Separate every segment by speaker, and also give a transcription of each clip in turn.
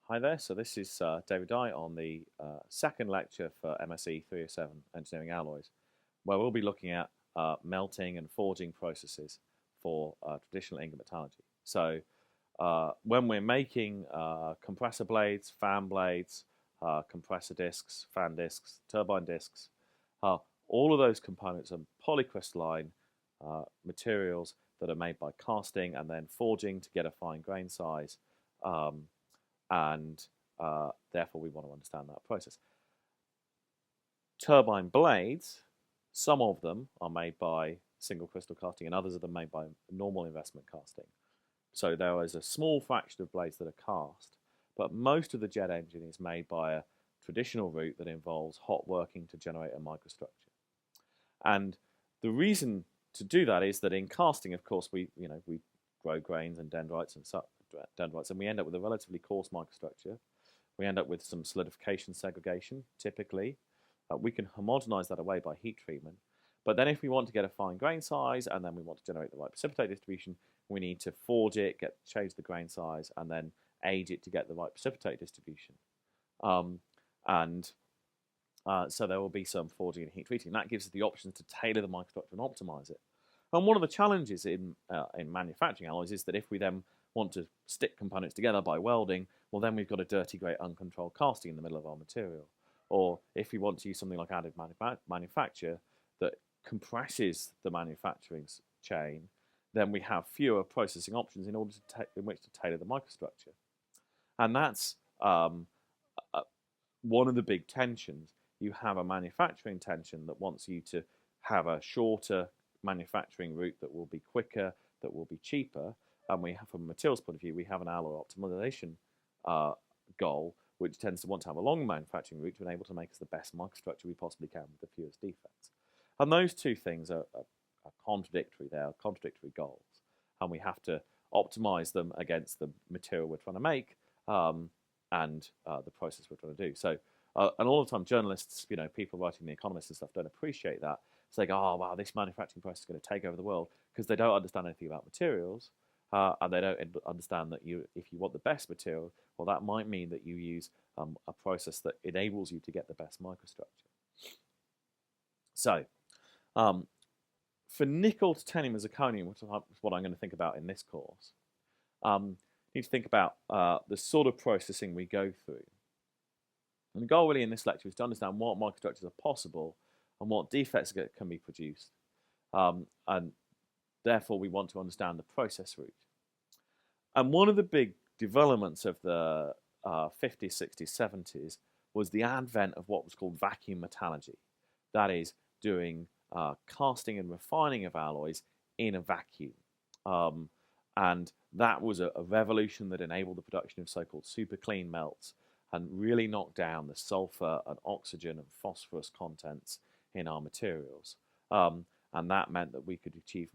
Speaker 1: Hi there, so this is David Dye on the second lecture for MSE307 Engineering Alloys, where we'll be looking at melting and forging processes for traditional ingot metallurgy. So when we're making compressor blades, fan blades, compressor discs, fan discs, turbine discs, all of those components are polycrystalline materials that are made by casting and then forging to get a fine grain size. And therefore we want to understand that process. Turbine blades, some of them are made by single crystal casting and others of them made by normal investment casting. So there is a small fraction of blades that are cast, but most of the jet engine is made by a traditional route that involves hot working to generate a microstructure. And the reason to do that is that in casting, of course, we grow grains and dendrites and we end up with a relatively coarse microstructure. We end up with some solidification segregation, typically. We can homogenize that away by heat treatment. But then if we want to get a fine grain size and then we want to generate the right precipitate distribution, we need to forge it, change the grain size, and then age it to get the right precipitate distribution. So there will be some forging and heat treating. That gives us the option to tailor the microstructure and optimize it. And one of the challenges in manufacturing alloys is that if we then want to stick components together by welding, well then we've got a dirty, great, uncontrolled casting in the middle of our material. Or if we want to use something like additive manufacture that compresses the manufacturing chain, then we have fewer processing options in order in which to tailor the microstructure. And that's one of the big tensions. You have a manufacturing tension that wants you to have a shorter manufacturing route that will be quicker, that will be cheaper, and we have, from a materials point of view, we have an alloy optimization goal, which tends to want to have a long manufacturing route to enable to make us the best microstructure we possibly can with the fewest defects. And those two things are contradictory. They are contradictory goals, and we have to optimize them against the material we're trying to make and the process we're trying to do. So, and all the time, journalists, people writing The Economist and stuff, don't appreciate that. So they go, oh, wow, this manufacturing process is going to take over the world, because they don't understand anything about materials. And they don't understand that if you want the best material, well, that might mean that you use a process that enables you to get the best microstructure. So, for nickel, titanium, and zirconium, which is what I'm going to think about in this course, you need to think about the sort of processing we go through. And the goal really in this lecture is to understand what microstructures are possible and what defects can be produced. And therefore, we want to understand the process route. And one of the big developments of the 50s, 60s, 70s was the advent of what was called vacuum metallurgy. That is, doing casting and refining of alloys in a vacuum. And that was a revolution that enabled the production of so-called super clean melts and really knocked down the sulfur and oxygen and phosphorus contents in our materials. And that meant that we could achieve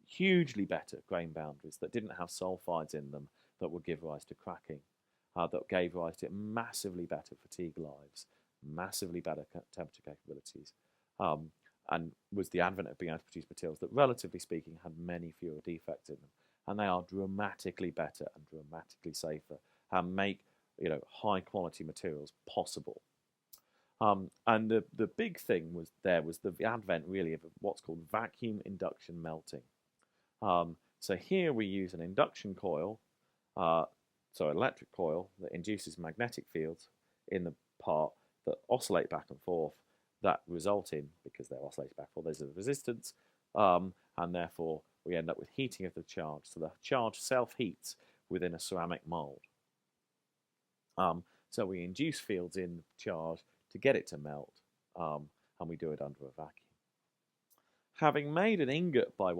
Speaker 1: hugely better grain boundaries that didn't have sulfides in them that would give rise to cracking, that gave rise to massively better fatigue lives, massively better temperature capabilities, and was the advent of being able to produce materials that, relatively speaking, had many fewer defects in them. And they are dramatically better and dramatically safer and make high quality materials possible. And the big thing was the advent really of what's called vacuum induction melting. So here we use an induction coil, an electric coil that induces magnetic fields in the part that oscillate back and forth, that result in, because they're oscillating back and forth, there's a resistance, and therefore we end up with heating of the charge. So the charge self-heats within a ceramic mold. So we induce fields in the charge to get it to melt, and we do it under a vacuum. Having made an ingot by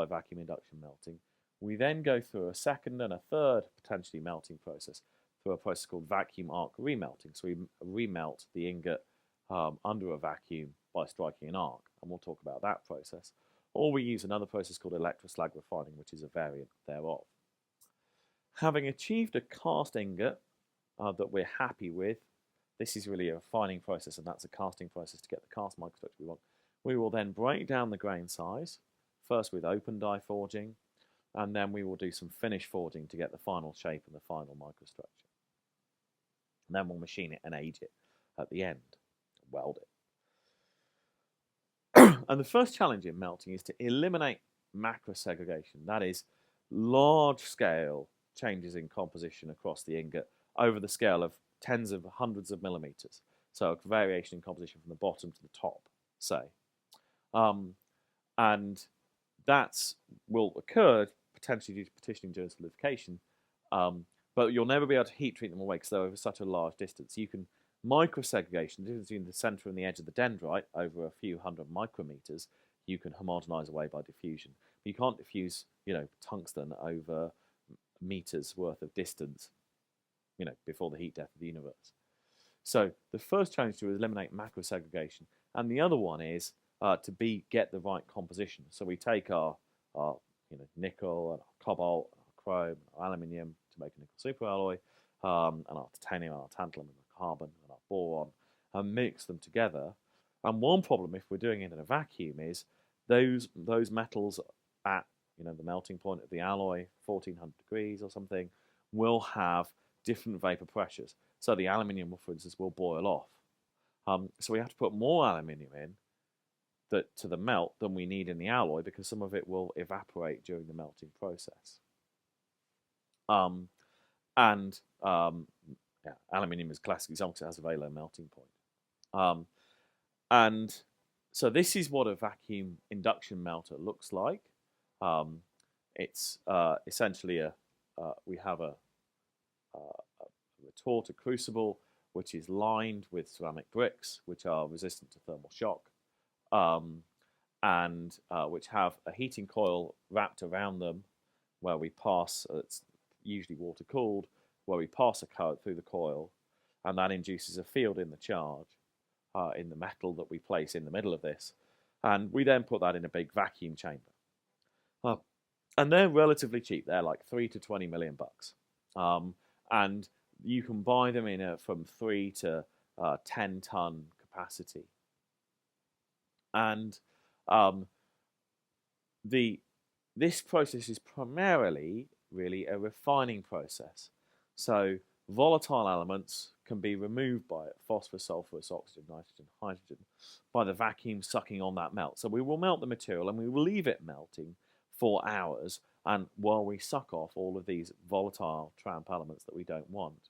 Speaker 1: vacuum induction melting, we then go through a second and a third potentially melting process through a process called vacuum arc remelting. So we remelt the ingot under a vacuum by striking an arc, and we'll talk about that process. Or we use another process called electroslag refining, which is a variant thereof. Having achieved a cast ingot that we're happy with, this is really a refining process, and that's a casting process to get the cast microstructure we want. We will then break down the grain size, first with open die forging, and then we will do some finish forging to get the final shape and the final microstructure. And then we'll machine it and age it at the end, weld it. And the first challenge in melting is to eliminate macro segregation, that is, large-scale changes in composition across the ingot over the scale of tens of hundreds of millimeters. So a variation in composition from the bottom to the top, say. And that will occur potentially due to partitioning during solidification, but you'll never be able to heat treat them away because they're over such a large distance. You can microsegregation, the difference between the center and the edge of the dendrite over a few hundred micrometers, you can homogenize away by diffusion. But you can't diffuse, tungsten over meters worth of distance, before the heat death of the universe. So the first challenge to eliminate macro segregation, and the other one is to get the right composition. So we take our nickel and our cobalt, and our chrome, and our aluminium to make a nickel superalloy, and our titanium, and our tantalum, and our carbon, and our boron, and mix them together. And one problem, if we're doing it in a vacuum, is those metals at the melting point of the alloy, 1400 degrees or something, will have different vapor pressures. So the aluminium, for instance, will boil off. So we have to put more aluminium in to the melt than we need in the alloy because some of it will evaporate during the melting process. Aluminium is a classic example because it has a very low melting point. And so this is what a vacuum induction melter looks like. It's essentially we have a retort, a crucible, which is lined with ceramic bricks, which are resistant to thermal shock, and which have a heating coil wrapped around them, where we pass. It's usually water cooled, where we pass a current through the coil, and that induces a field in the charge in the metal that we place in the middle of this, and we then put that in a big vacuum chamber. And they're relatively cheap. They're like $3 to $20 million, and you can buy them in from 3 to 10 ton capacity. And this process is primarily really a refining process. So volatile elements can be removed by it, phosphorus, sulfurous, oxygen, nitrogen, hydrogen, by the vacuum sucking on that melt. So we will melt the material and we will leave it melting for hours, and while we suck off all of these volatile tramp elements that we don't want.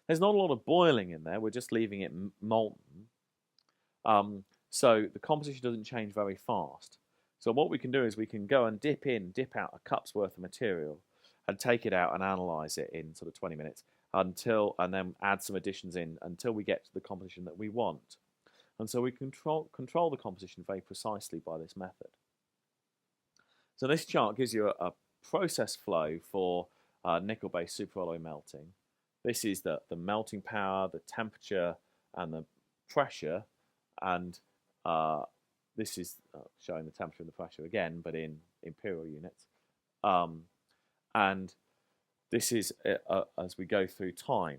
Speaker 1: There's not a lot of boiling in there, we're just leaving it molten. So the composition doesn't change very fast. So what we can do is we can go and dip out a cup's worth of material and take it out and analyze it in sort of 20 minutes and then add some additions in until we get to the composition that we want. And so we control the composition very precisely by this method. So this chart gives you a process flow for nickel-based superalloy melting. This is the melting power, the temperature, and the pressure, and this is showing the temperature and the pressure again, but in imperial units. And this is as we go through time.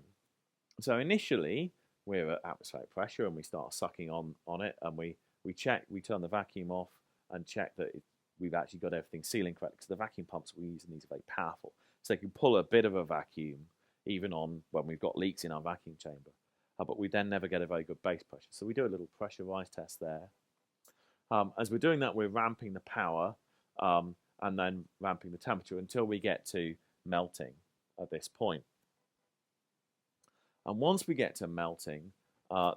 Speaker 1: So initially, we're at atmospheric pressure, and we start sucking on it, and we turn the vacuum off and check that we've actually got everything sealing correctly, because the vacuum pumps we use in these are very powerful. So they can pull a bit of a vacuum even on when we've got leaks in our vacuum chamber. But we then never get a very good base pressure. So we do a little pressure rise test there. As we're doing that, we're ramping the power and then ramping the temperature until we get to melting at this point. And once we get to melting,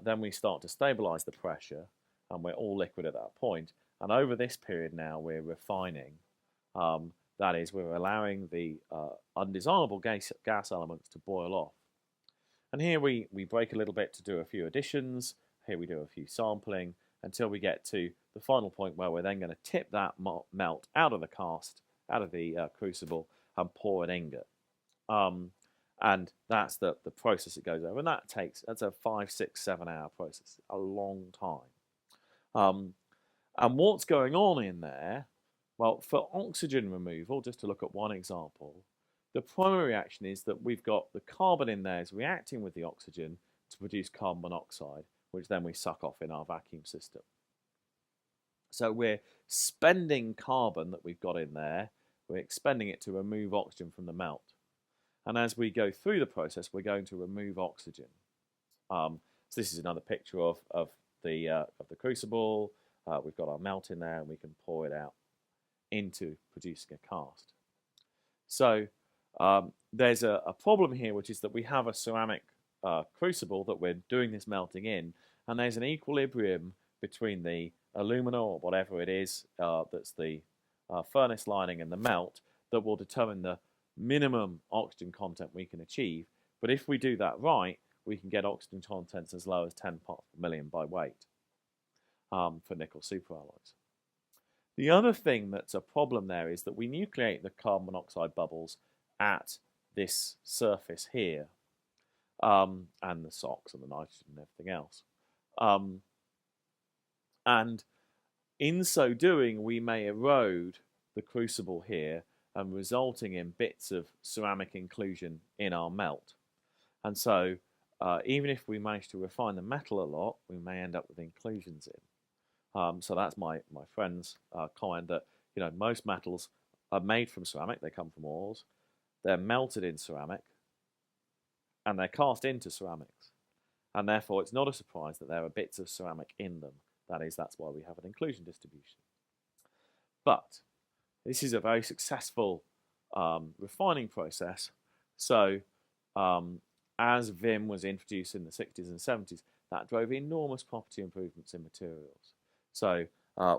Speaker 1: then we start to stabilize the pressure, and we're all liquid at that point. And over this period now, we're refining. That is, we're allowing the undesirable gas elements to boil off. And here we break a little bit to do a few additions. Here we do a few sampling until we get to the final point where we're then going to tip that melt out of the cast, out of the crucible, and pour an ingot. And that's the process it goes over. And that's a 5, 6, 7 hour process, a long time. And what's going on in there? Well, for oxygen removal, just to look at one example, the primary reaction is that we've got the carbon in there is reacting with the oxygen to produce carbon monoxide, which then we suck off in our vacuum system. So we're spending carbon that we've got in there, we're expending it to remove oxygen from the melt. And as we go through the process, we're going to remove oxygen. So this is another picture of the crucible. We've got our melt in there, and we can pour it out into producing a cast. So there's a problem here, which is that we have a ceramic crucible that we're doing this melting in, and there's an equilibrium between the alumina or whatever it is that's the furnace lining and the melt that will determine the minimum oxygen content we can achieve. But if we do that right, we can get oxygen contents as low as 10 parts per million by weight for nickel superalloys. The other thing that's a problem there is that we nucleate the carbon monoxide bubbles at this surface here, and the SOx and the nitrogen and everything else. And in so doing, we may erode the crucible here, and resulting in bits of ceramic inclusion in our melt. And so even if we manage to refine the metal a lot, we may end up with inclusions in. So that's my friend's comment that, you know, most metals are made from ceramic. They come from ores. They're melted in ceramic, and they're cast into ceramics. And therefore, it's not a surprise that there are bits of ceramic in them. That's why we have an inclusion distribution. But this is a very successful refining process. So as VIM was introduced in the 60s and 70s, that drove enormous property improvements in materials. So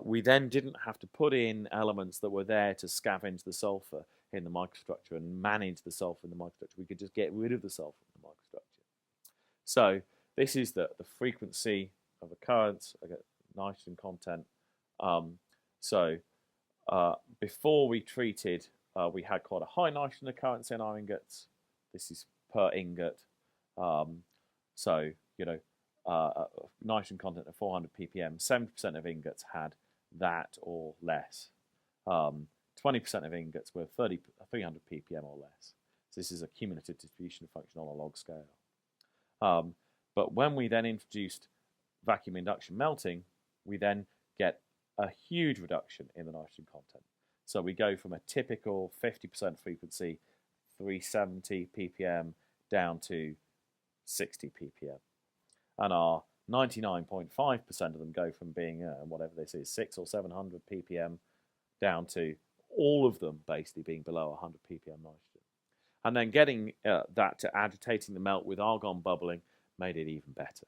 Speaker 1: we then didn't have to put in elements that were there to scavenge the sulfur in the microstructure and manage the sulfur in the microstructure. We could just get rid of the sulfur in the microstructure. So this is the frequency of occurrence. I get nitrogen content. Before we treated, we had quite a high nitrogen occurrence in our ingots. This is per ingot. Nitrogen content of 400 ppm. 70% of ingots had that or less. 20% of ingots were 300 ppm or less. So this is a cumulative distribution function on a log scale. But when we then introduced vacuum induction melting, we then get a huge reduction in the nitrogen content. So we go from a typical 50% frequency, 370 ppm, down to 60 ppm. And our 99.5% of them go from being, whatever this is, 600 or 700 ppm, down to all of them basically being below 100 ppm nitrogen. And then getting that to agitating the melt with argon bubbling made it even better.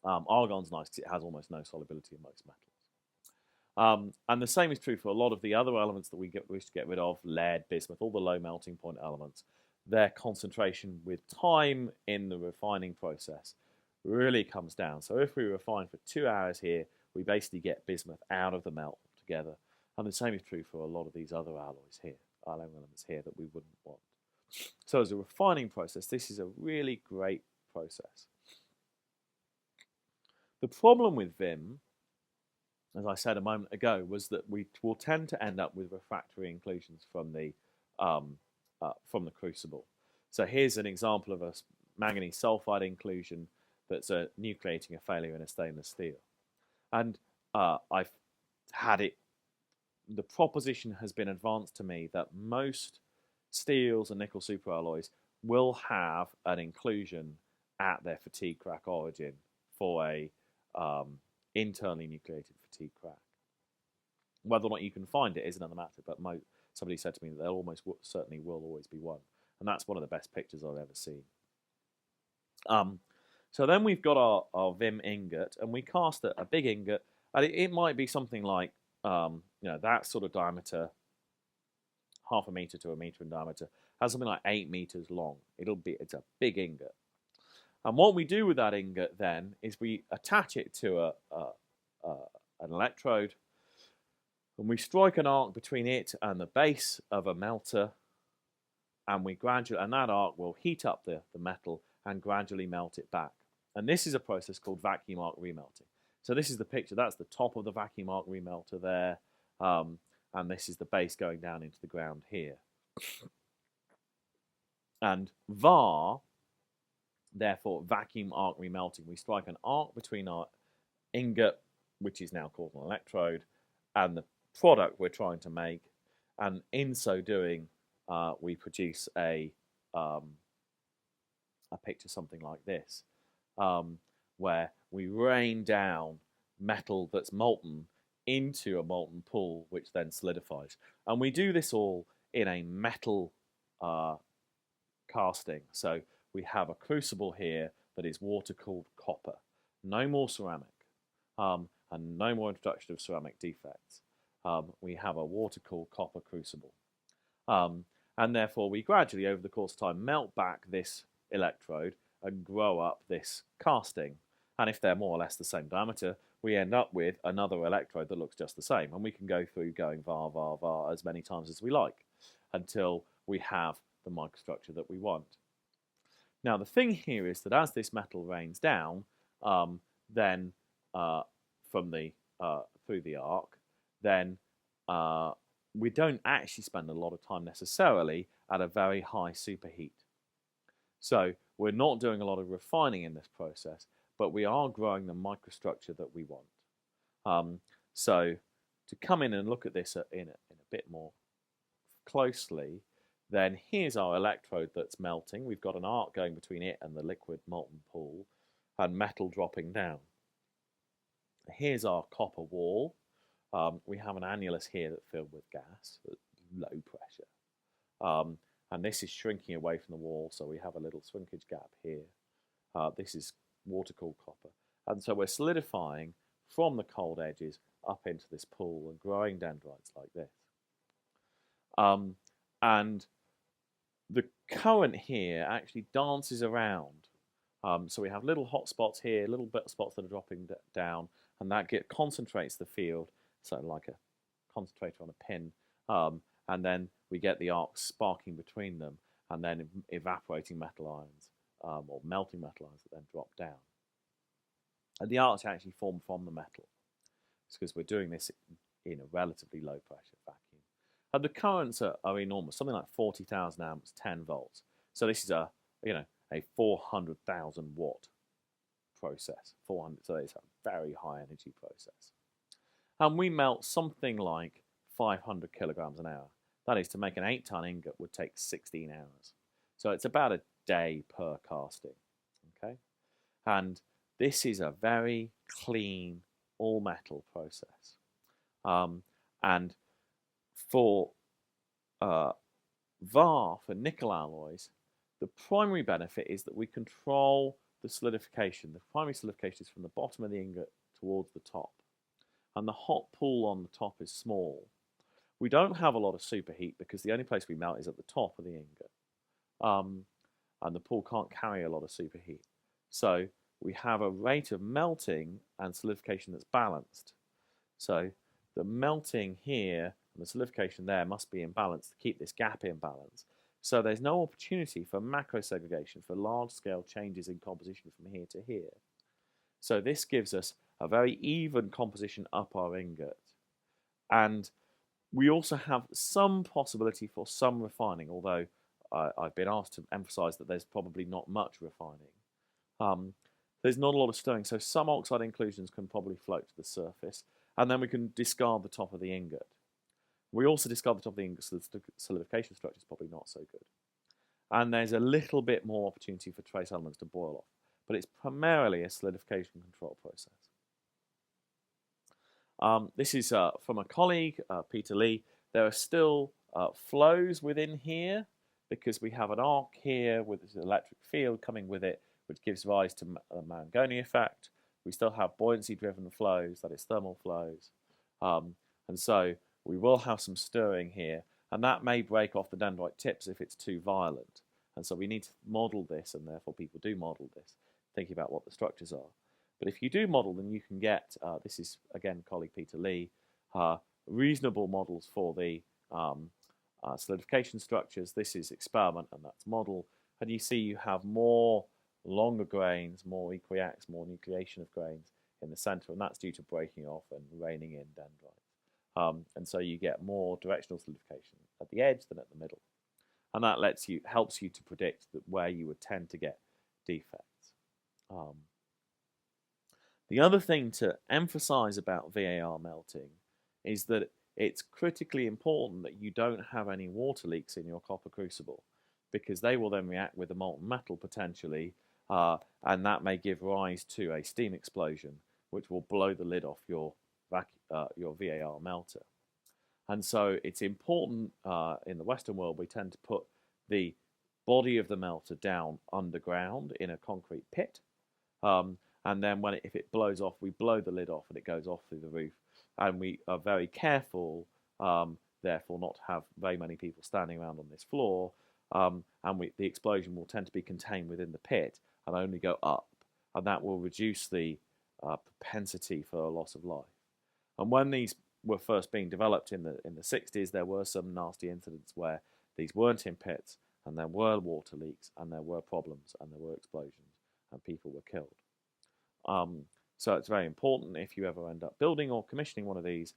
Speaker 1: Argon's nice because it has almost no solubility in most metals. And the same is true for a lot of the other elements that we wish to get rid of, lead, bismuth, all the low melting point elements. Their concentration with time in the refining process really comes down. So if we refine for 2 hours here, we basically get bismuth out of the melt altogether. And the same is true for a lot of these other alloys here, elements here that we wouldn't want. So as a refining process, this is a really great process. The problem with VIM, as I said a moment ago, was that we will tend to end up with refractory inclusions from the crucible. So here's an example of a manganese sulfide inclusion that's nucleating a failure in a stainless steel. And I've had it, the proposition has been advanced to me that most steels and nickel superalloys will have an inclusion at their fatigue crack origin for a internally nucleated fatigue crack. Whether or not you can find it is another matter, but somebody said to me that there almost certainly will always be one. And that's one of the best pictures I've ever seen. So then we've got our VIM ingot, and we cast a big ingot, and it might be something like that sort of diameter, 0.5 meter to 1 meter in diameter, has something like 8 meters long. It's a big ingot. And what we do with that ingot then is we attach it to an electrode, and we strike an arc between it and the base of a melter, and that arc will heat up the metal and gradually melt it back. And this is a process called vacuum arc remelting. So this is the picture. That's the top of the vacuum arc remelter there, and this is the base going down into the ground here. And VAR, therefore vacuum arc remelting, we strike an arc between our ingot, which is now called an electrode, and the product we're trying to make, and in so doing we produce a picture something like this, where we rain down metal that's molten into a molten pool, which then solidifies. And we do this all in a metal casting. So we have a crucible here that is water-cooled copper. No more ceramic, and no more introduction of ceramic defects. We have a water-cooled copper crucible. And therefore, we gradually, over the course of time, melt back this electrode and grow up this casting. And if they're more or less the same diameter, we end up with another electrode that looks just the same. And we can go through going var, var, var as many times as we like until we have the microstructure that we want. Now, the thing here is that as this metal rains down, then from the through the arc, then we don't actually spend a lot of time necessarily at a very high superheat. So we're not doing a lot of refining in this process, but we are growing the microstructure that we want. So to come in and look at this in a bit more closely, then here's our electrode that's melting. We've got an arc going between it and the liquid molten pool, and metal dropping down. Here's our copper wall. We have an annulus here that's filled with gas at low pressure. And this is shrinking away from the wall, so we have a little shrinkage gap here. This is water-cooled copper. And so we're solidifying from the cold edges up into this pool and growing dendrites like this. And the current here actually dances around. So we have little hot spots here, little bit spots that are dropping down, and that concentrates the field, so like a concentrator on a pin. And then we get the arcs sparking between them, and then evaporating metal ions, or melting metal ions that then drop down. And the arcs actually form from the metal. It's because we're doing this in a relatively low pressure vacuum. And the currents are enormous, something like 40,000 amps, 10 volts. So this is a 400,000 watt process. 400, so it's a very high energy process. And we melt something like 500 kilograms an hour. That is, to make an 8-ton ingot would take 16 hours. So it's about a day per casting. Okay, and this is a very clean, all-metal process. And for VAR, for nickel alloys, the primary benefit is that we control the solidification. The primary solidification is from the bottom of the ingot towards the top. And the hot pool on the top is small. We don't have a lot of superheat because the only place we melt is at the top of the ingot. And the pool can't carry a lot of superheat. So we have a rate of melting and solidification that's balanced. So the melting here and the solidification there must be in balance to keep this gap in balance. So there's no opportunity for macro segregation, for large-scale changes in composition from here to here. So this gives us a very even composition up our ingot. And we also have some possibility for some refining, although I've been asked to emphasize that there's probably not much refining. There's not a lot of stirring, so some oxide inclusions can probably float to the surface, and then we can discard the top of the ingot. We also discard the top of the ingot, so the solidification structure is probably not so good. And there's a little bit more opportunity for trace elements to boil off, but it's primarily a solidification control process. This is from a colleague, Peter Lee. There are still flows within here because we have an arc here with this electric field coming with it, which gives rise to the Marangoni effect. We still have buoyancy-driven flows, that is thermal flows. And so we will have some stirring here, and that may break off the dendrite tips if it's too violent. And so we need to model this, and therefore people do model this, thinking about what the structures are. But if you do model, then you can get, this is, again, colleague Peter Lee, reasonable models for the solidification structures. This is experiment, and that's model. And you see you have more longer grains, more equiax, more nucleation of grains in the center, and that's due to breaking off and raining in dendrites. And so you get more directional solidification at the edge than at the middle. And that helps you to predict where you would tend to get defects. The other thing to emphasize about VAR melting is that it's critically important that you don't have any water leaks in your copper crucible, because they will then react with the molten metal potentially, and that may give rise to a steam explosion, which will blow the lid off your VAR melter. And so it's important in the Western world, we tend to put the body of the melter down underground in a concrete pit. And then if it blows off, we blow the lid off and it goes off through the roof. And we are very careful, therefore, not to have very many people standing around on this floor. And the explosion will tend to be contained within the pit and only go up. And that will reduce the propensity for a loss of life. And when these were first being developed in the 60s, there were some nasty incidents where these weren't in pits, and there were water leaks, and there were problems, and there were explosions, and people were killed. So it's very important, if you ever end up building or commissioning one of these,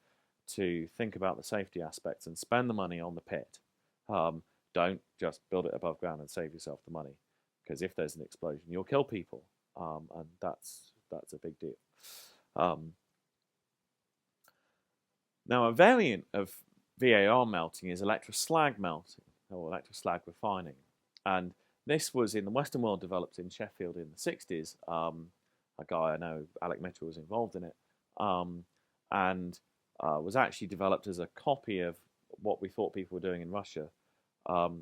Speaker 1: to think about the safety aspects and spend the money on the pit. Don't just build it above ground and save yourself the money, because if there's an explosion, you'll kill people, and that's a big deal. Now, a variant of VAR melting is electroslag melting, or electroslag refining. And this was in the Western world developed in Sheffield in the 60s. A guy I know, Alec Mitchell, was involved in it, and was actually developed as a copy of what we thought people were doing in Russia,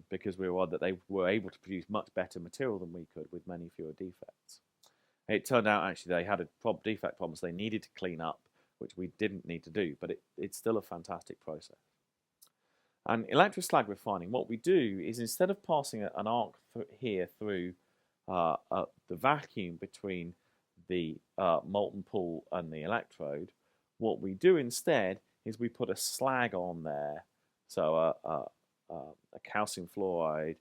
Speaker 1: because we were worried that they were able to produce much better material than we could with many fewer defects. It turned out actually they had a defect problems they needed to clean up, which we didn't need to do, but it's still a fantastic process. And electroslag refining, what we do is, instead of passing an arc here through the vacuum between the molten pool and the electrode, what we do instead is we put a slag on there, so a calcium fluoride,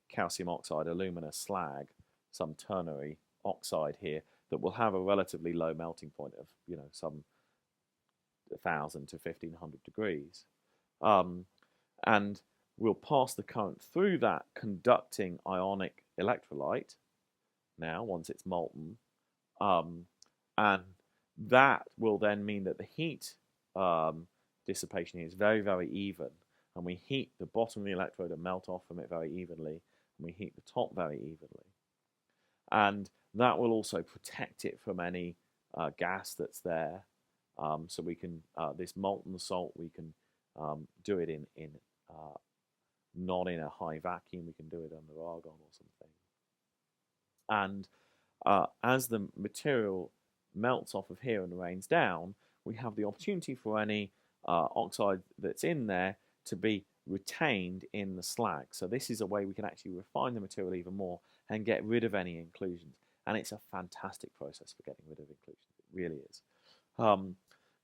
Speaker 1: calcium oxide, alumina slag, some ternary oxide here, that will have a relatively low melting point of, some 1,000 to 1,500 degrees. And we'll pass the current through that conducting ionic electrolyte now, once it's molten. And that will then mean that the heat dissipation is very, very even. And we heat the bottom of the electrode and melt off from it very evenly. And we heat the top very evenly. And that will also protect it from any gas that's there. So we can, this molten salt, we can do it in not in a high vacuum. We can do it under argon or something. And as the material melts off of here and rains down, we have the opportunity for any oxide that's in there to be retained in the slag. So this is a way we can actually refine the material even more and get rid of any inclusions. And it's a fantastic process for getting rid of inclusions. It really is.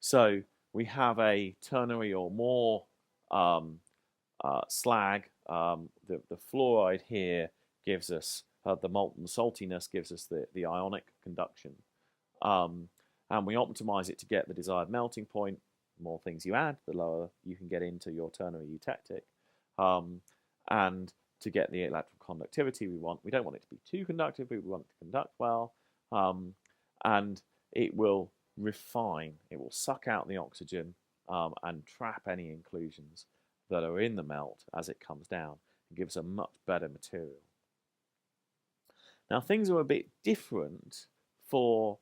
Speaker 1: So we have a ternary or more slag. The fluoride here gives us the molten saltiness, gives us the ionic conduction. And we optimize it to get the desired melting point. The more things you add, the lower you can get into your ternary eutectic. And to get the electrical conductivity we want. We don't want it to be too conductive, but we want it to conduct well. And it will refine, it will suck out the oxygen and trap any inclusions that are in the melt as it comes down. It gives a much better material. Now, things are a bit different for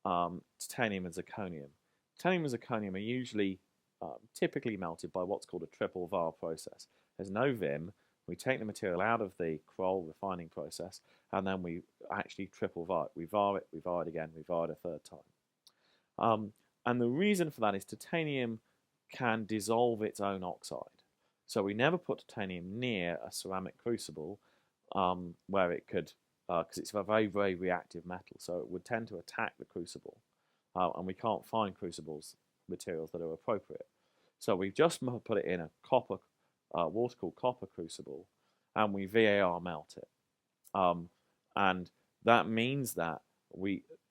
Speaker 1: titanium and zirconium. Titanium and zirconium are usually typically melted by what's called a triple VAR process. There's no VIM. We take the material out of the Kroll refining process, and then we actually triple VAR it. We VAR it again, we VAR it a third time. And the reason for that is titanium can dissolve its own oxide. So we never put titanium near a ceramic crucible where it could, because it's a very, very reactive metal, so it would tend to attack the crucible. And we can't find crucibles, materials that are appropriate. So we've just put it in a copper, water-cooled copper crucible, and we VAR melt it. And that means that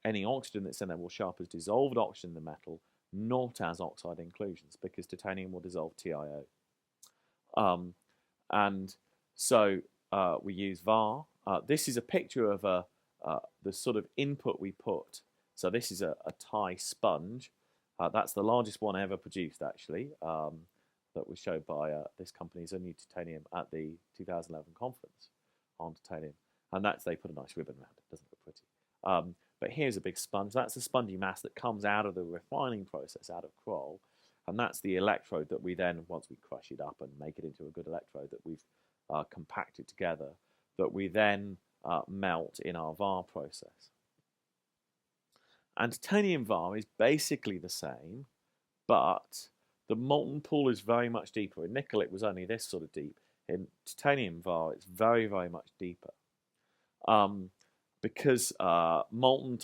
Speaker 1: any oxygen that's in there will show up as dissolved oxygen in the metal, not as oxide inclusions, because titanium will dissolve TiO. And so we use VAR. This is a picture of the sort of input we put. So this is a tie sponge, That's the largest one ever produced, actually, that was showed by this company's new titanium at the 2011 conference on titanium. And they put a nice ribbon around it. Doesn't look pretty. But here's a big sponge. That's a spongy mass that comes out of the refining process, out of coral. And that's the electrode that we then, once we crush it up and make it into a good electrode that we've compacted together, that we then melt in our VAR process. And titanium VAR is basically the same, but the molten pool is very much deeper. In nickel, it was only this sort of deep. In titanium VAR, it's very, very much deeper. Because solid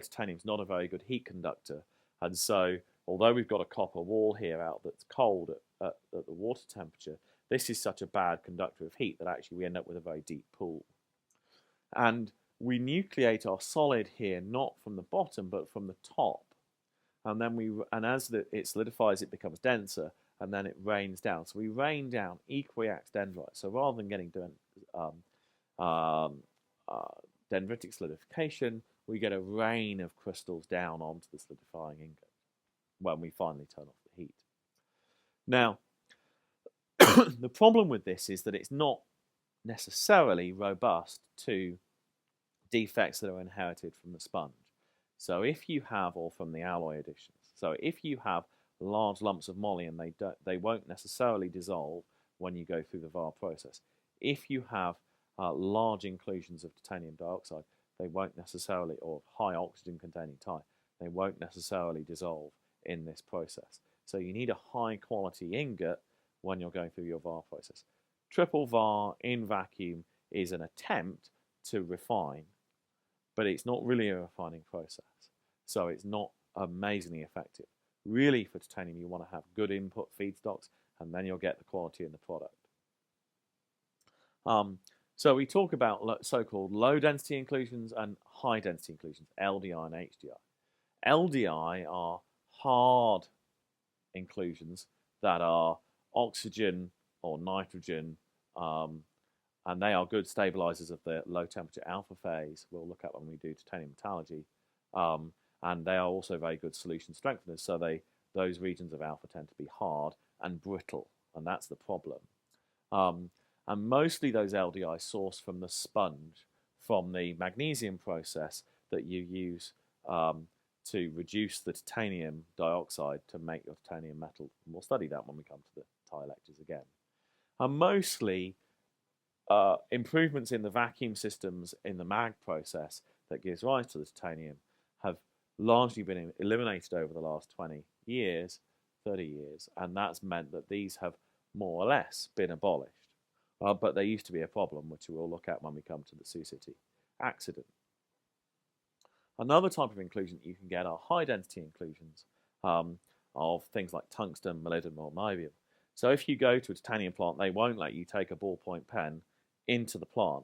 Speaker 1: titanium is not a very good heat conductor, and so although we've got a copper wall here out that's cold at the water temperature, this is such a bad conductor of heat that actually we end up with a very deep pool. And we nucleate our solid here not from the bottom but from the top, and then as it solidifies, it becomes denser, and then it rains down. So we rain down equiax dendrites. So rather than getting dendritic solidification, we get a rain of crystals down onto the solidifying ingot when we finally turn off the heat. Now, the problem with this is that it's not necessarily robust to defects that are inherited from the sponge. So if you have, or from the alloy additions, so if you have large lumps of moly and they won't necessarily dissolve when you go through the VAR process. If you have large inclusions of titanium dioxide, they won't necessarily, or high oxygen containing tie, they won't necessarily dissolve in this process. So you need a high quality ingot when you're going through your VAR process. Triple VAR in vacuum is an attempt to refine, but it's not really a refining process. So it's not amazingly effective. Really, for titanium, you want to have good input feedstocks, and then you'll get the quality in the product. So we talk about so-called low-density inclusions and high-density inclusions, LDI and HDI. LDI are hard inclusions that are oxygen or nitrogen, and they are good stabilizers of the low-temperature alpha phase. We'll look at when we do titanium metallurgy. And they are also very good solution strengtheners, so those regions of alpha tend to be hard and brittle, and that's the problem. And mostly those LDI source from the sponge, from the magnesium process that you use to reduce the titanium dioxide to make your titanium metal. And we'll study that when we come to the tie lectures again. And mostly improvements in the vacuum systems in the mag process that gives rise to the titanium have largely been eliminated over the last 20 years, 30 years, and that's meant that these have more or less been abolished. But they used to be a problem, which we'll look at when we come to the Sioux City accident. Another type of inclusion you can get are high-density inclusions of things like tungsten, molybdenum, or niobium. So if you go to a titanium plant, they won't let you take a ballpoint pen into the plant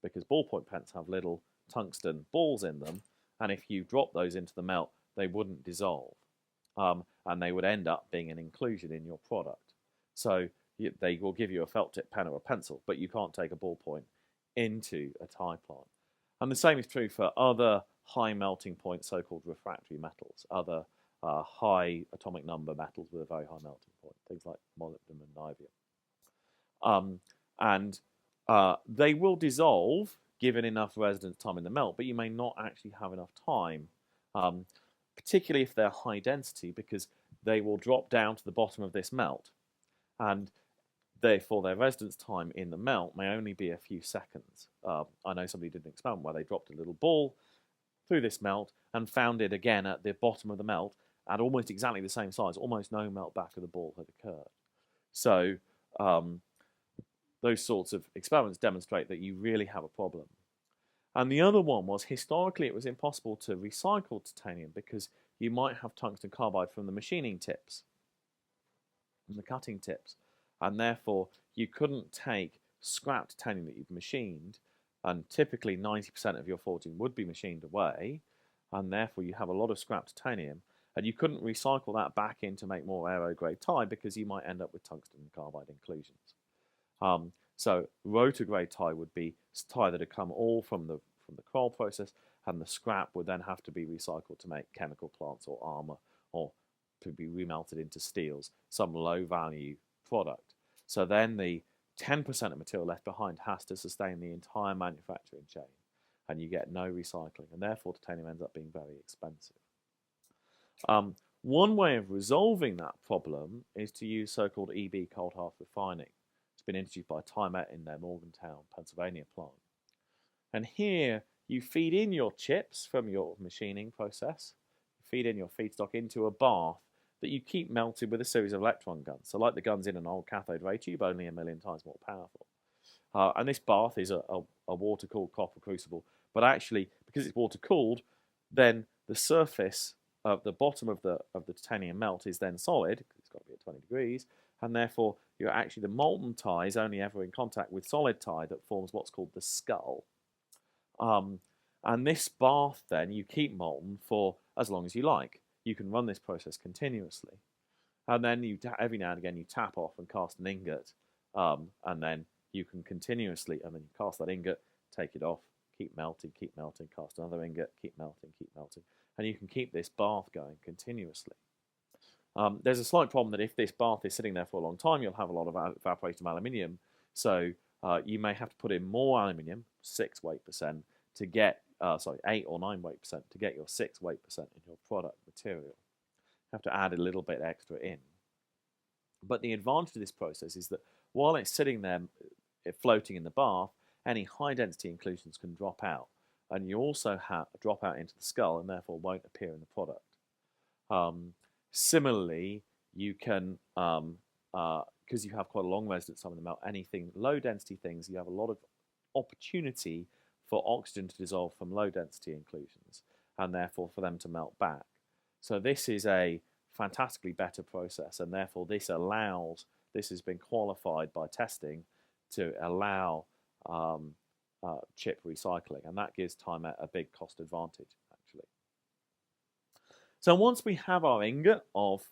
Speaker 1: because ballpoint pens have little tungsten balls in them, and if you drop those into the melt, they wouldn't dissolve, and they would end up being an inclusion in your product. So they will give you a felt tip pen or a pencil, but you can't take a ballpoint into a tie plant. And the same is true for other high melting point, so-called refractory metals, other high atomic number metals with a very high melting point, things like molybdenum and niobium. They will dissolve given enough residence time in the melt, but you may not actually have enough time, particularly if they're high density, because they will drop down to the bottom of this melt, and therefore their residence time in the melt may only be a few seconds. I know somebody did an experiment where they dropped a little ball through this melt and found it again at the bottom of the melt at almost exactly the same size. Almost no melt back of the ball had occurred. So those sorts of experiments demonstrate that you really have a problem. And the other one was, historically, it was impossible to recycle titanium because you might have tungsten carbide from the machining tips, from the cutting tips, and therefore you couldn't take scrap titanium that you've machined, and typically 90% of your forging would be machined away, and therefore you have a lot of scrap titanium, and you couldn't recycle that back in to make more aero-grade tie because you might end up with tungsten carbide inclusions. So rotor-grade tie would be tie that had come all from the coral process, and the scrap would then have to be recycled to make chemical plants or armor, or to be remelted into steels, some low-value product. So then the 10% of material left behind has to sustain the entire manufacturing chain, and you get no recycling, and therefore titanium ends up being very expensive. One way of resolving that problem is to use so-called EB cold hearth refining. It's been introduced by Tymet in their Morgantown, Pennsylvania plant. And here you feed in your chips from your machining process, feed in your feedstock into a bath that you keep melted with a series of electron guns. So like the guns in an old cathode ray tube, only 1,000,000 times more powerful. And this bath is a water-cooled copper crucible. But actually, because it's water-cooled, then the surface of the bottom of the titanium melt is then solid, because it's got to be at 20 degrees, and therefore you're actually, the molten tie is only ever in contact with solid tie that forms what's called the skull. And this bath then you keep molten for as long as you like. You can run this process continuously. And then you every now and again you tap off and cast an ingot, and then you can continuously, and then you cast that ingot, take it off, keep melting, cast another ingot, keep melting, and you can keep this bath going continuously. There's a slight problem that if this bath is sitting there for a long time, you'll have a lot of evaporated aluminium, so you may have to put in more aluminium, 6 weight percent, to get, 8 or 9 weight percent, to get your 6 weight percent in your product material. You have to add a little bit extra in. But the advantage of this process is that while it's sitting there floating in the bath, any high density inclusions can drop out, and you also drop out into the skull and therefore won't appear in the product. Similarly, you can, because you have quite a long residence time in the melt, anything low density things, you have a lot of opportunity for oxygen to dissolve from low density inclusions, and therefore for them to melt back. So this is a fantastically better process, and therefore this has been qualified by testing to allow chip recycling, and that gives Tymet a big cost advantage, actually. So once we have our ingot of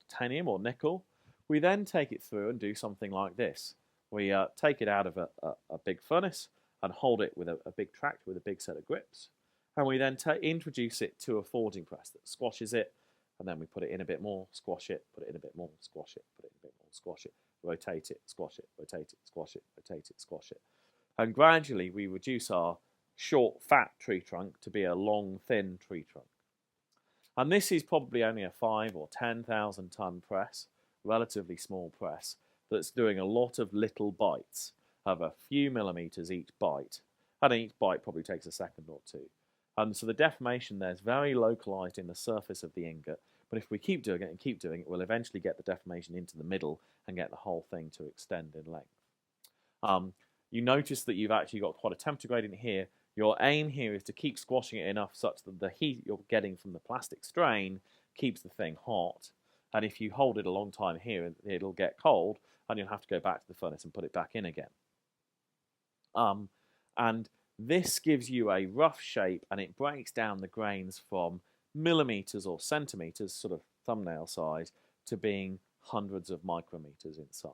Speaker 1: titanium or nickel, we then take it through and do something like this. We take it out of a big furnace and hold it with a big tractor with a big set of grips, and we then introduce it to a forging press that squashes it, and then we put it in a bit more, squash it, put it in a bit more, squash it, put it in a bit more, squash it, rotate it, squash it, rotate it, squash it, rotate it, squash it. And gradually we reduce our short, fat tree trunk to be a long, thin tree trunk. And this is probably only a 5 or 10,000 ton press, relatively small press, that's doing a lot of little bites of a few millimeters each bite. And each bite probably takes a second or two. And so the deformation there is very localized in the surface of the ingot. But if we keep doing it and keep doing it, we'll eventually get the deformation into the middle and get the whole thing to extend in length. You notice that you've actually got quite a temperature gradient here. Your aim here is to keep squashing it enough such that the heat you're getting from the plastic strain keeps the thing hot. And if you hold it a long time here, it'll get cold, and you'll have to go back to the furnace and put it back in again. And this gives you a rough shape, and it breaks down the grains from millimeters or centimeters, sort of thumbnail size, to being hundreds of micrometers in size.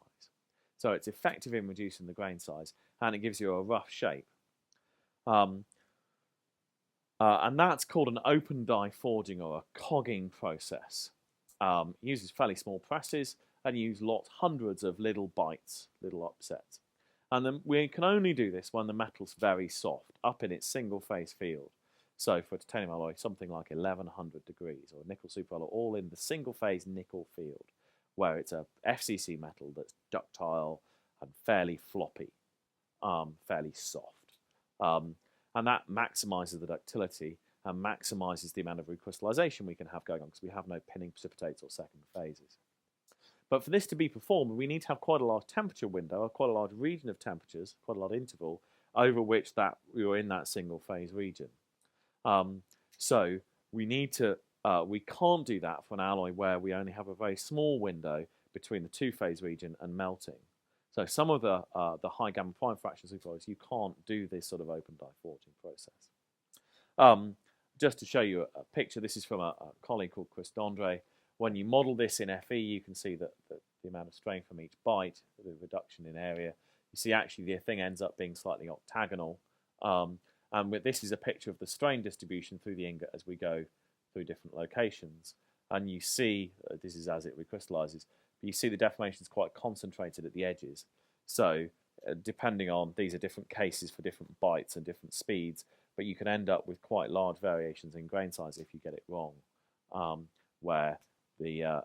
Speaker 1: So it's effective in reducing the grain size, and it gives you a rough shape. And that's called an open die forging, or a cogging process. It uses fairly small presses and use hundreds of little bites, little upsets. And then we can only do this when the metal's very soft, up in its single phase field. So for titanium alloy, something like 1100 degrees, or nickel superalloy, all in the single phase nickel field, where it's a FCC metal that's ductile and fairly floppy, fairly soft. And that maximizes the ductility and maximizes the amount of recrystallization we can have going on, because we have no pinning precipitates or second phases. But for this to be performed, we need to have quite a large temperature window, or quite a large region of temperatures, quite a large interval, over which we were in that single phase region. So we need to, we can't do that for an alloy where we only have a very small window between the two-phase region and melting. So some of the high gamma prime fraction superalloys, you can't do this sort of open die forging process. Just to show you a picture, this is from a colleague called Chris Dondre. When you model this in FE, you can see that the amount of strain from each bite, the reduction in area. You see actually the thing ends up being slightly octagonal. And this is a picture of the strain distribution through the ingot as we go through different locations. And you see, this is as it recrystallizes, but you see the deformation is quite concentrated at the edges. So depending on, these are different cases for different bites and different speeds, but you can end up with quite large variations in grain size if you get it wrong, where the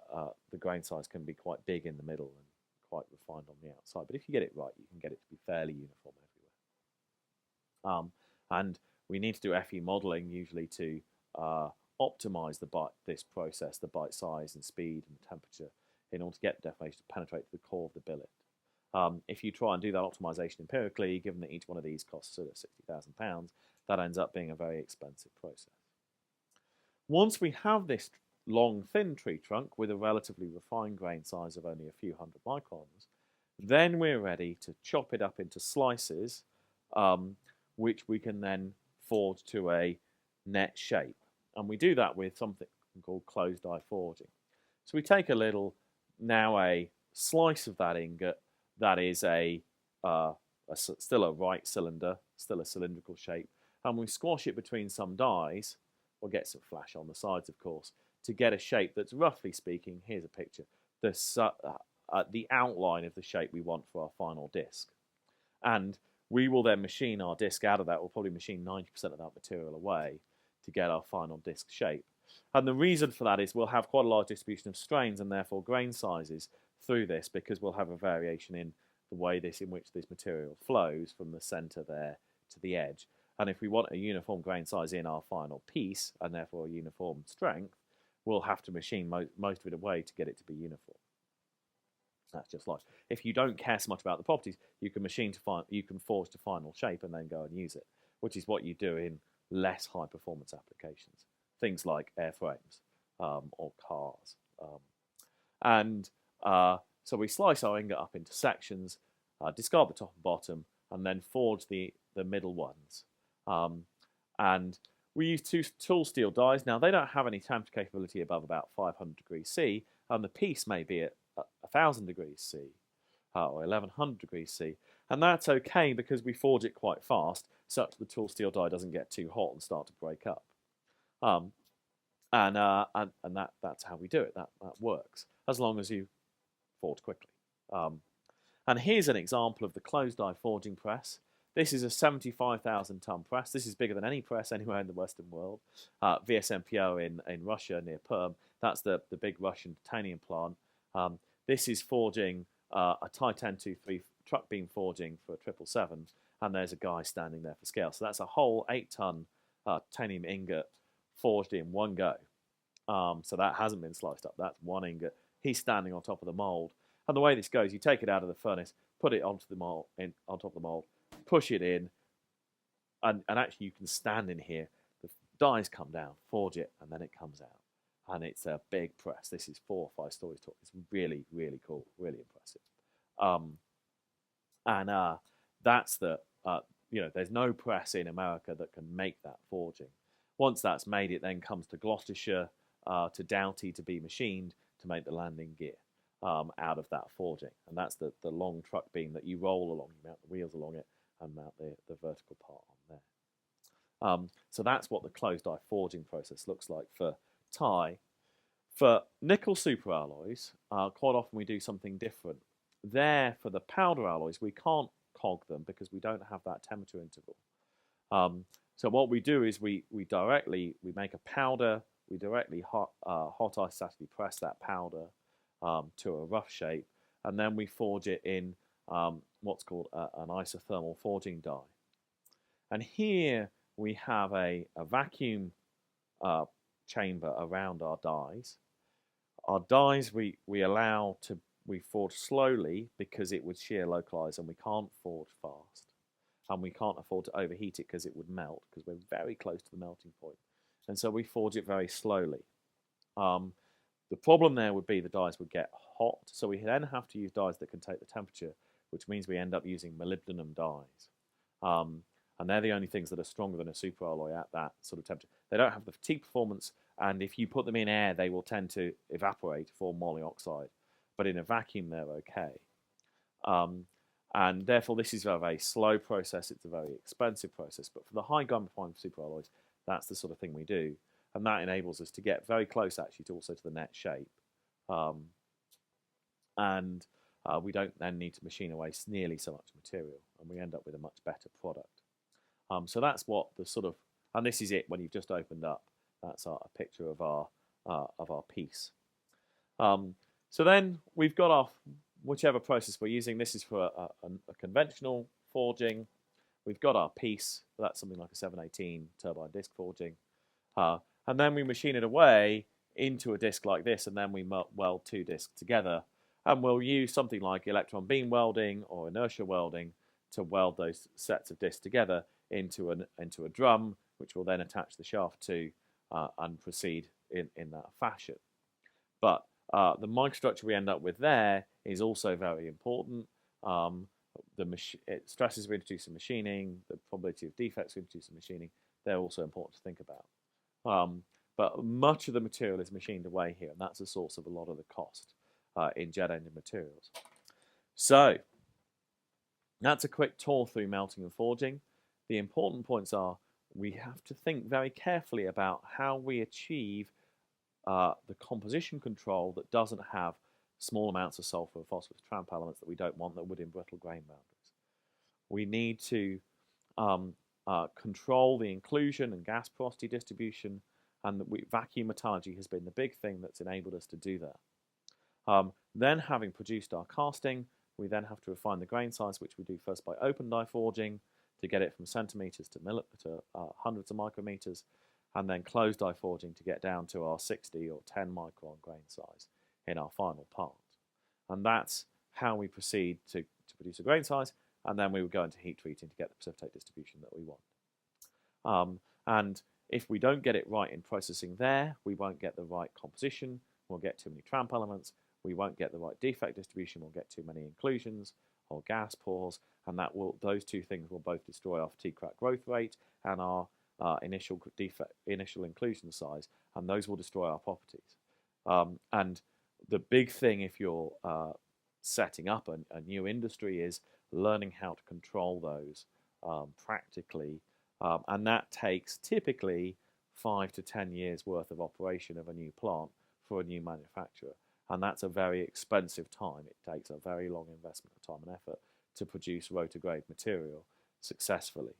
Speaker 1: grain size can be quite big in the middle and quite refined on the outside. But if you get it right, you can get it to be fairly uniform everywhere. And we need to do FE modeling usually to optimize this process, the bite size and speed and temperature, in order to get the deformation to penetrate to the core of the billet. If you try and do that optimization empirically, given that each one of these costs sort of £60,000, that ends up being a very expensive process. Once we have this long, thin tree trunk with a relatively refined grain size of only a few hundred microns, then we're ready to chop it up into slices, which we can then forge to a net shape. And we do that with something called closed die forging. So we take a slice of that ingot that is still a right cylinder, still a cylindrical shape, and we squash it between some dies, or get some flash on the sides, of course, to get a shape that's, roughly speaking, here's a picture, the outline of the shape we want for our final disc. And we will then machine our disc out of that. We'll probably machine 90% of that material away to get our final disc shape. And the reason for that is we'll have quite a large distribution of strains and therefore grain sizes through this, because we'll have a variation in the way in which this material flows from the center there to the edge. And if we want a uniform grain size in our final piece, and therefore a uniform strength, we'll have to machine most of it away to get it to be uniform. That's just like, if you don't care so much about the properties, you can forge to final shape and then go and use it, which is what you do in less high performance applications, things like airframes or cars. So we slice our ingot up into sections, discard the top and bottom, and then forge the middle ones. And we use two tool steel dies. Now, they don't have any temperature capability above about 500 degrees C, and the piece may be at 1,000 degrees C or 1,100 degrees C. And that's okay because we forge it quite fast, such that the tool steel die doesn't get too hot and start to break up. And that's how we do it. That works, as long as you forge quickly. And here's an example of the closed die forging press. This is a 75,000 ton press. This is bigger than any press anywhere in the Western world. VSMPO in Russia near Perm. That's the big Russian titanium plant. This is forging a Titan 2-3 truck beam forging for a 777, and there's a guy standing there for scale. So that's a whole 8-ton titanium ingot forged in one go. So that hasn't been sliced up. That's one ingot. He's standing on top of the mold. And the way this goes, you take it out of the furnace, put it onto the mold, on top of the mold, push it in, and actually you can stand in here. The dies come down, forge it, and then it comes out. And it's a big press. This is 4 or 5 stories tall. It's really, really cool, really impressive. That's there's no press in America that can make that forging. Once that's made, it then comes to Gloucestershire, to Doughty to be machined to make the landing gear out of that forging. And that's the long truck beam that you roll along. You mount the wheels along it and mount the vertical part on there. So that's what the closed die forging process looks like for tie. For nickel superalloys, quite often we do something different. There, for the powder alloys, we can't cog them because we don't have that temperature interval. So what we do is we make a powder, we directly hot isostatically press that powder to a rough shape, and then we forge it in what's called an isothermal forging die. And here we have a vacuum chamber around our dies. Our dies we forge slowly because it would shear localize, and we can't forge fast. And we can't afford to overheat it because it would melt, because we're very close to the melting point. And so we forge it very slowly. The problem there would be the dies would get hot, so we then have to use dies that can take the temperature, which means we end up using molybdenum dies. And they're the only things that are stronger than a superalloy at that sort of temperature. They don't have the fatigue performance, and if you put them in air, they will tend to evaporate, form moly oxide. But in a vacuum, they're okay. And therefore, this is a very slow process. It's a very expensive process. But for the high gun refinement superalloys, that's the sort of thing we do. And that enables us to get very close, actually, to also to the net shape. We don't then need to machine away nearly so much material. And we end up with a much better product. So that's what the sort of, and this is it when you've just opened up. That's a picture of our piece. So then we've got our whichever process we're using. This is for a conventional forging. We've got our piece. That's something like a 718 turbine disc forging. And then we machine it away into a disc like this, and then we weld two discs together. And we'll use something like electron beam welding or inertia welding to weld those sets of discs together into a drum, which will then attach the shaft to and proceed in that fashion. But the microstructure we end up with there is also very important. Stresses we introduce in machining, the probability of defects we introduce in machining, they're also important to think about. But much of the material is machined away here, and that's a source of a lot of the cost in jet engine materials. So that's a quick tour through melting and forging. The important points are we have to think very carefully about how we achieve the composition control that doesn't have small amounts of sulfur, phosphorus, tramp elements that we don't want that would embrittle grain boundaries. We need to control the inclusion and gas porosity distribution, and vacuum metallurgy has been the big thing that's enabled us to do that. Then, having produced our casting, we then have to refine the grain size, which we do first by open die forging to get it from centimeters to hundreds of micrometers, and then closed die forging to get down to our 60 or 10 micron grain size in our final part. And that's how we proceed to produce a grain size, and then we would go into heat treating to get the precipitate distribution that we want. And if we don't get it right in processing there, we won't get the right composition, we'll get too many tramp elements, we won't get the right defect distribution, we'll get too many inclusions or gas pores, and those two things will both destroy our fatigue crack growth rate and our initial inclusion size, and those will destroy our properties. And the big thing if you're setting up a new industry is learning how to control those practically, and that takes typically 5 to 10 years worth of operation of a new plant for a new manufacturer, and that's a very expensive time. It takes a very long investment of time and effort to produce rotor grade material successfully.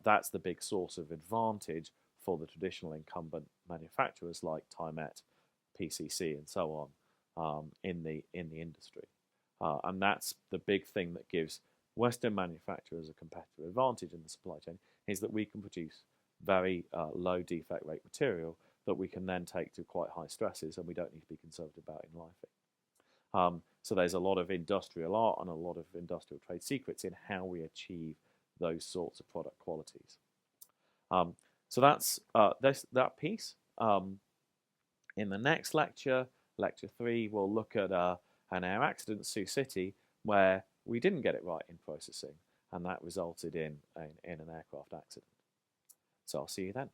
Speaker 1: That's the big source of advantage for the traditional incumbent manufacturers like Tymet, PCC, and so on in the industry. And that's the big thing that gives Western manufacturers a competitive advantage in the supply chain, is that we can produce very low defect rate material that we can then take to quite high stresses, and we don't need to be conservative about in lifing. So there's a lot of industrial art and a lot of industrial trade secrets in how we achieve those sorts of product qualities. So that's that piece. In the next lecture, lecture 3, we'll look at an air accident in Sioux City where we didn't get it right in processing, and that resulted in an aircraft accident. So I'll see you then.